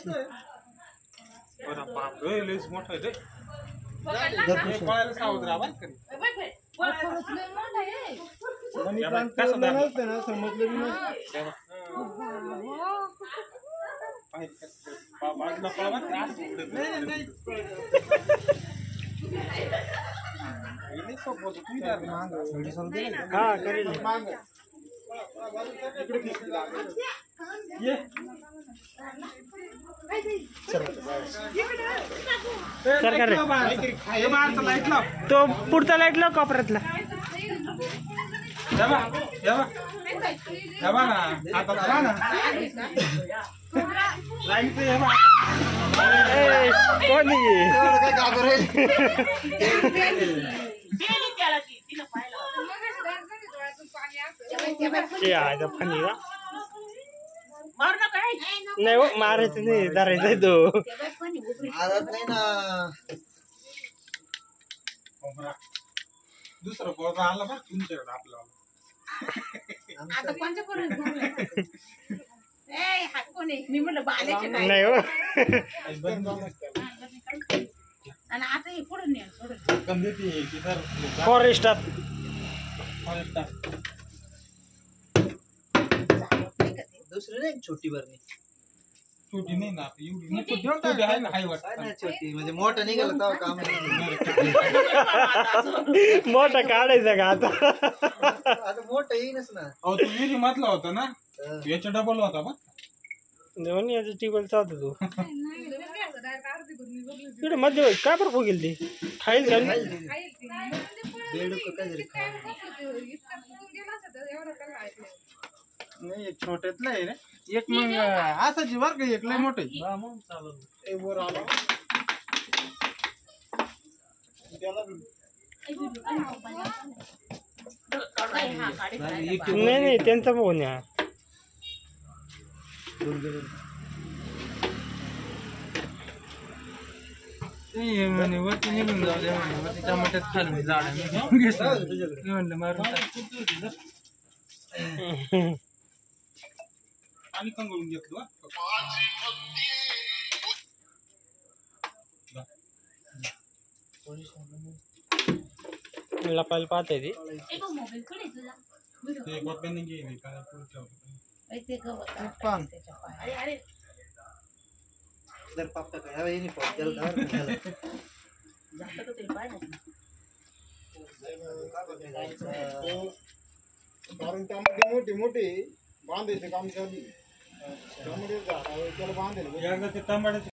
बरं बाप रे लयच मोठा आहे रे पळायला सावध राहा बरं करी मनी प्लांट कसं नसतं ना समजलं बी नसतं बाजूला पळवा त्रास हा करेल तो पुढचा लाईट लाव कॉपऱ्यातला कोणी नाही हो मारायचं नाही धरायचा तो मारत नाही ना दुसरं पोरगा आला बघ तुमच्याकडे आपल्याला आता कोणच्या पोराला मी म्हटलं बालेचे नाही हो आणि आता हे पुढे नाही फॉरेस्टात दुसरी नाही छोटी बरणी छोटी नाही ना एवढी छोटी आहे ना हाय वाटत छोटी म्हणजे मोठं निघालं तेव्हा काम मोठा काढायचा का आता आता मोठं येईनच ना अहो तू विहिरी मधला होता ना याच्या डबल होता बघ दोन्ही याचा टिबलचा होता तो इकडे मध्य काय बरं फुगेल ते खाईल का नाही एक छोट्यातलं आहे रे एक मग असं जीवर का एक लय मोठे नाही नाही त्यांचा फोन आहे म्हणे वरती निघून जाऊ दे म्हणे वरती टमाट्यात खाली झाड म्हणलं मारून आणि कंगळून घेतलं लपायला पाहत आहे ते गोप्याने गेले काय ठेवलं जर पापा काय युनिफॉर्म त्याला कारण त्यामध्ये मोठी मोठी बांधायचं काम चालू त्यामध्ये त्याला बांधायला ते तांबड्याचे